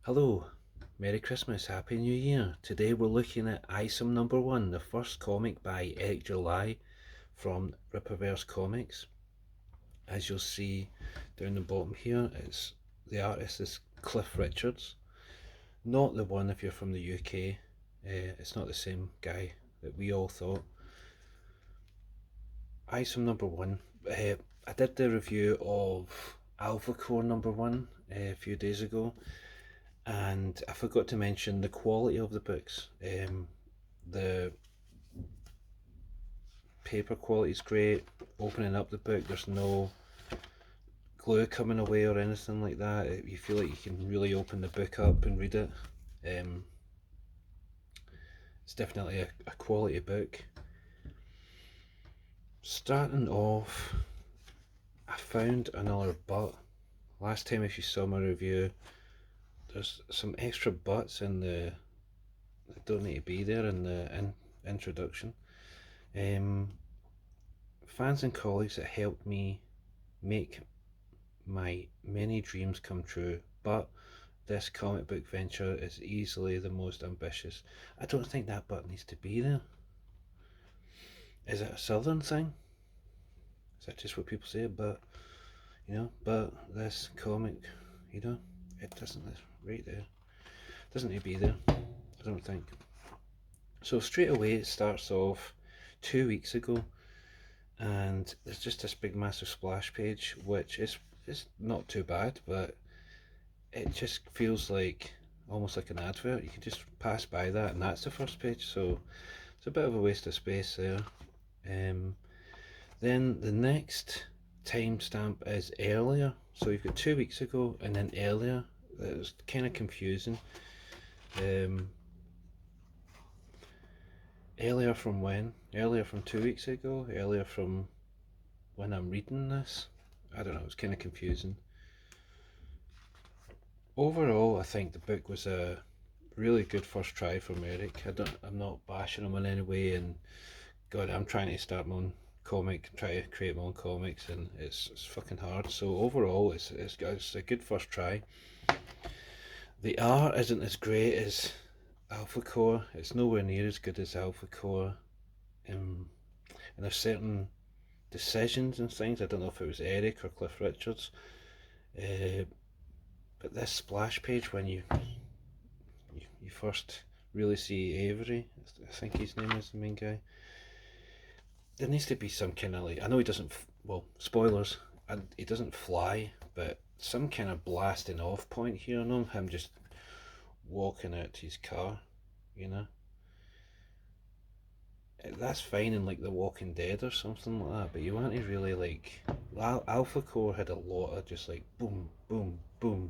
Hello, Merry Christmas, Happy New Year. Today we're looking at Isom #1, the first comic by Eric July from Rippaverse Comics. As you'll see down the bottom here, the artist is Cliff Richards. Not the one if you're from the UK. It's not the same guy that we all thought. Isom #1. I did the review of Alpha Core #1 a few days ago, and I forgot to mention the quality of the books. The paper quality is great. Opening up the book, there's no glue coming away or anything like that. You feel like you can really open the book up and read it. Um, it's definitely a quality book. Starting off, I found another butt. Last time, if you saw my review, there's some extra butts in the that don't need to be there in the introduction. Um, Fans and colleagues that helped me make my many dreams come true, but this comic book venture is easily the most ambitious. I don't think that button needs to be there. Is it a southern thing? Is that just what people say? But this comic, it doesn't, it's right there. It doesn't need to be there, I don't think. So straight away it starts off 2 weeks ago, and there's just this big massive splash page, which is not too bad, but it just feels like almost like an advert. You can just pass by that, and that's the first page. So it's a bit of a waste of space there. Um, then the next timestamp is earlier. So you've got 2 weeks ago, and then earlier. It was kind of confusing. Um, Earlier from when? Earlier from 2 weeks ago? Earlier from when I'm reading this? I don't know. It's kind of confusing. Overall, I think the book was a really good first try from Eric. I'm not bashing him in any way, and God, I'm trying to start my own comic, try to create my own comics, and it's fucking hard. So overall, it's a good first try. The art isn't as great as Alpha Core. It's nowhere near as good as Alpha Core. And there's certain decisions and things. I don't know if it was Eric or Cliff Richards. Uh, but this splash page, when you first really see Avery, I think his name is the main guy. There needs to be some kind of like, I know he doesn't, well, spoilers, and he doesn't fly, but some kind of blasting off point here on him just walking out to his car, you know. That's fine in like The Walking Dead or something like that, but you want to really like, Alpha Core had a lot of just like boom, boom, boom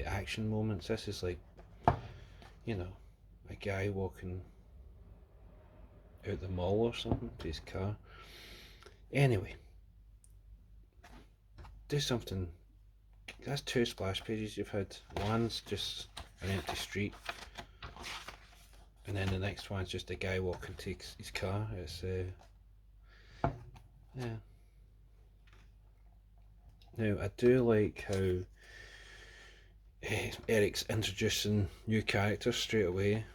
action moments. This is like, you know, a guy walking out the mall or something to his car. Anyway, do something. That's two splash pages you've had. One's just an empty street, and then the next one's just a guy walking to his car. It's yeah. Now I do like how Eric's introducing new characters straight away.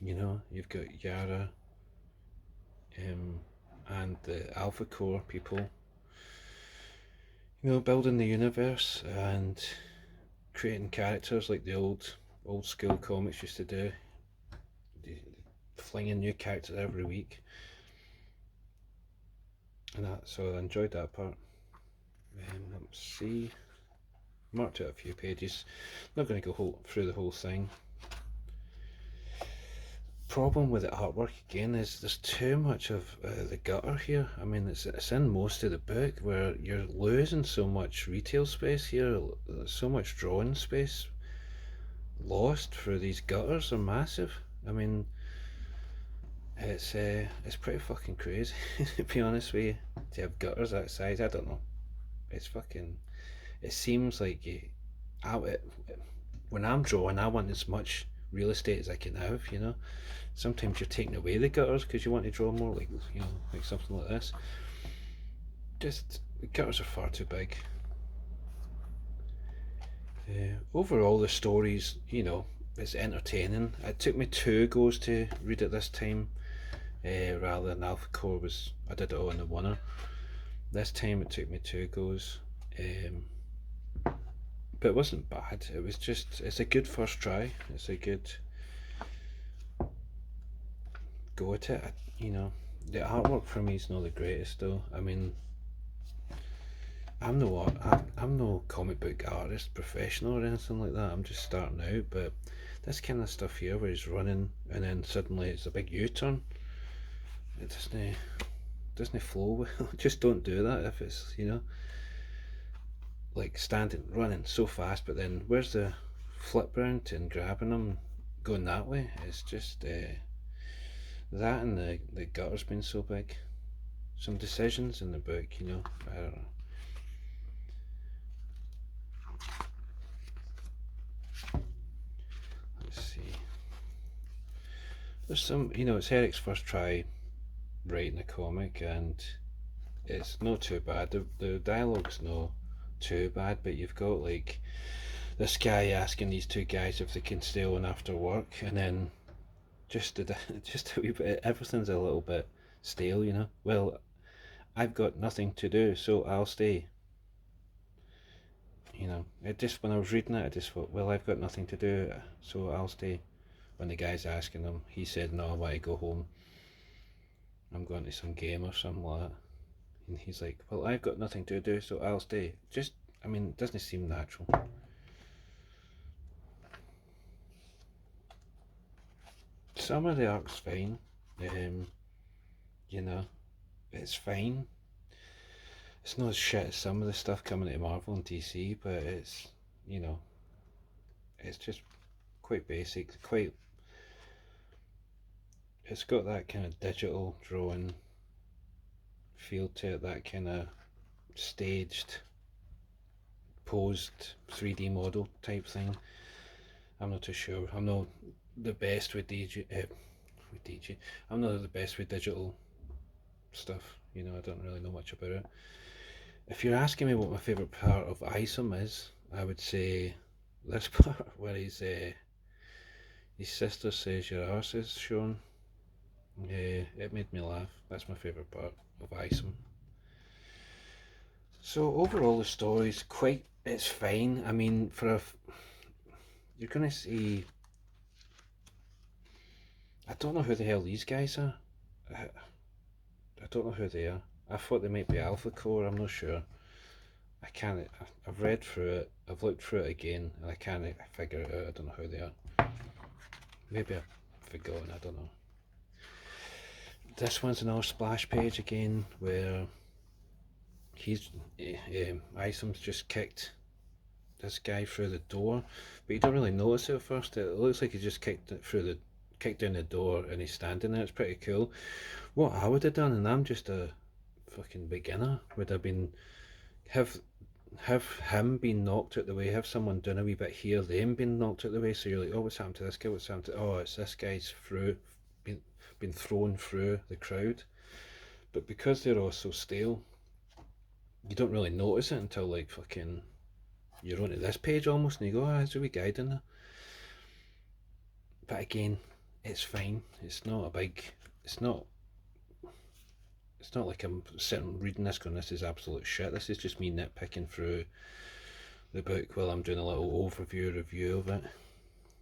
You know, you've got Yara, and the Alpha Core people. You know, building the universe and creating characters like the old school comics used to do, flinging new characters every week, and so I enjoyed that part. Let's see, marked out a few pages. Not going to go through the whole thing. Problem with the artwork again is there's too much of the gutter here. I mean, it's in most of the book where you're losing so much retail space here. There's so much drawing space lost through these gutters are massive. I mean, it's pretty fucking crazy to be honest with you, to have gutters that size. I don't know. It's fucking. It seems like when I'm drawing, I want as much real estate as I can have. You know, sometimes you're taking away the gutters because you want to draw more, like like something like this. Just the gutters are far too big. overall the story's, it's entertaining. It took me 2 goes to read it this time, rather than Alpha Core was, I did it all in the oneer. This time it took me 2 goes, but it wasn't bad. It was just, it's a good first try. It's a good go at it. The artwork for me is not the greatest though. I mean, I'm no comic book artist, professional or anything like that. I'm just starting out, but this kind of stuff here, where he's running and then suddenly it's a big U-turn, it doesn't flow well. Just don't do that if it's like standing, running so fast, but then where's the flip round and grabbing them, going that way? It's just that, and the gutter's been so big. Some decisions in the book, I don't know. Let's see. There's some, it's Eric's first try writing a comic, and it's not too bad. The dialogue's not too bad, but you've got like this guy asking these 2 guys if they can stay on after work, and then just just a wee bit, everything's a little bit stale. Well, I've got nothing to do, so I'll stay. It just, when I was reading it, I just thought, well, I've got nothing to do, so I'll stay. When the guy's asking him, he said, no, I want to go home. I'm going to some game or something like that. And he's like, well, I've got nothing to do, so I'll stay. Just, I mean, it doesn't seem natural. Some of the arc's fine. Um, you know, it's fine. It's not as shit as some of the stuff coming out of Marvel and DC, but you know, it's just quite basic. It's got that kind of digital drawing feel to it, that kind of staged, posed 3D model type thing. I'm not too sure. I'm not the best with DG. I'm not the best with digital stuff. I don't really know much about it. If you're asking me what my favourite part of Isom is, I would say this part where his sister says your arse is shown. Yeah, it made me laugh. That's my favourite part of Isom. So overall, the story's it's fine. I mean, you're gonna see. I don't know who the hell these guys are. I don't know who they are. I thought they might be Alpha Core. I'm not sure. I can't. I've read through it. I've looked through it again, and I can't figure it out. I don't know who they are. Maybe I've forgotten. I don't know. This one's another splash page again, where Isom's just kicked this guy through the door, but you don't really notice it at first. It looks like he just kicked down the door, and he's standing there. It's pretty cool. What I would have done, and I'm just a fucking beginner, would have been have him being knocked out the way, have someone doing a wee bit here, them being knocked out the way, so you're like, oh, what's happened to this guy? What's happened to? Oh, it's this guy's been thrown through the crowd. But because they're all so stale, you don't really notice it until like fucking you're onto this page almost, and you go, oh, there's a wee guy down there. But again, it's fine. It's not a big. It's not. It's not like I'm sitting reading this going, this is absolute shit. This is just me nitpicking through the book while I'm doing a little overview review of it.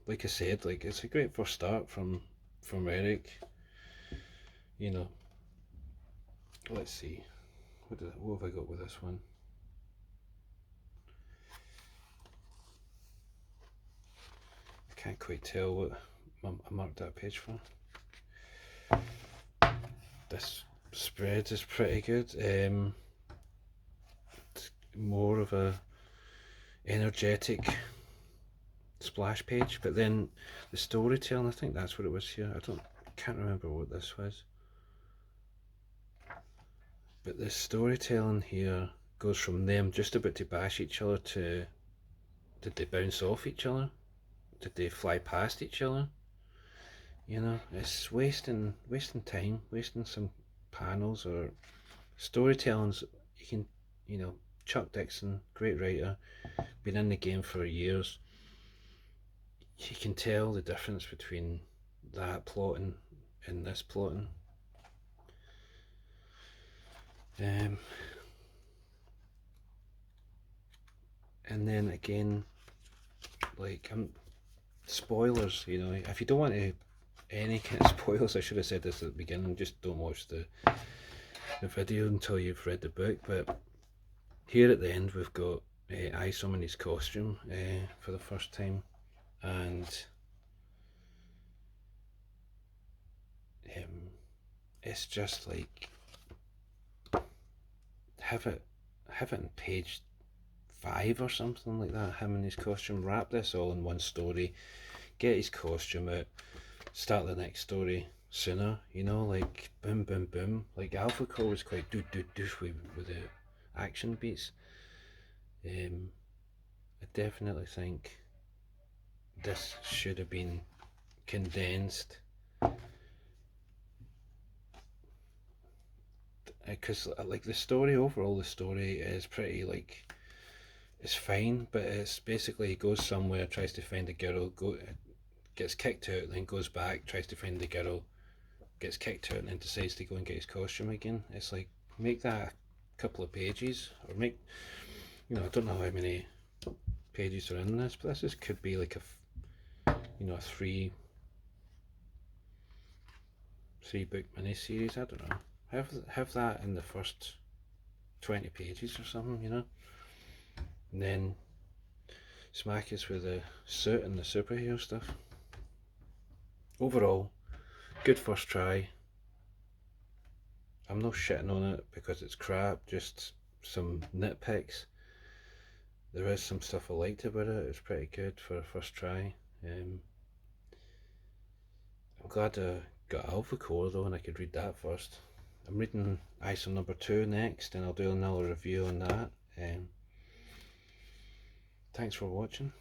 Like I said, like it's a great first start from Eric. Let's see. What have I got with this one? I can't quite tell what I marked that page for. This spread is pretty good. It's more of a energetic splash page, but then the storytelling, I think that's what it was here. Can't remember what this was. But the storytelling here goes from them just about to bash each other to, did they bounce off each other? Did they fly past each other? It's wasting time, wasting some panels or storytellings. You can, Chuck Dixon, great writer, been in the game for years. you can tell the difference between that plotting and this plotting. And then again, like, spoilers, you know, if you don't want to any kind of spoilers, I should have said this at the beginning, just don't watch the video until you've read the book. But here at the end we've got Isom in his costume for the first time, and it's just like, have it in page 5 or something like that, him in his costume, wrap this all in one story, get his costume out, start the next story sooner, you know, like boom boom boom. Like Alpha Core was quite do do do with the action beats. I definitely think this should have been condensed, because like the story overall, the story is pretty, like, it's fine, but it's basically he goes somewhere, tries to find a girl, gets kicked out, then goes back, tries to find the girl, gets kicked out, and then decides to go and get his costume again. It's like, make that a couple of pages, or make, you know, I don't know how many pages are in this, but this could be like a three book miniseries. I don't know. Have that in the first 20 pages or something, you know, and then smack us with the suit and the superhero stuff. Overall, good first try. I'm not shitting on it because it's crap, just some nitpicks. There is some stuff I liked about it. It's pretty good for a first try. I'm glad I got Alpha Core though, and I could read that first. I'm reading Isom number 2 next, and I'll do another review on that. Thanks for watching.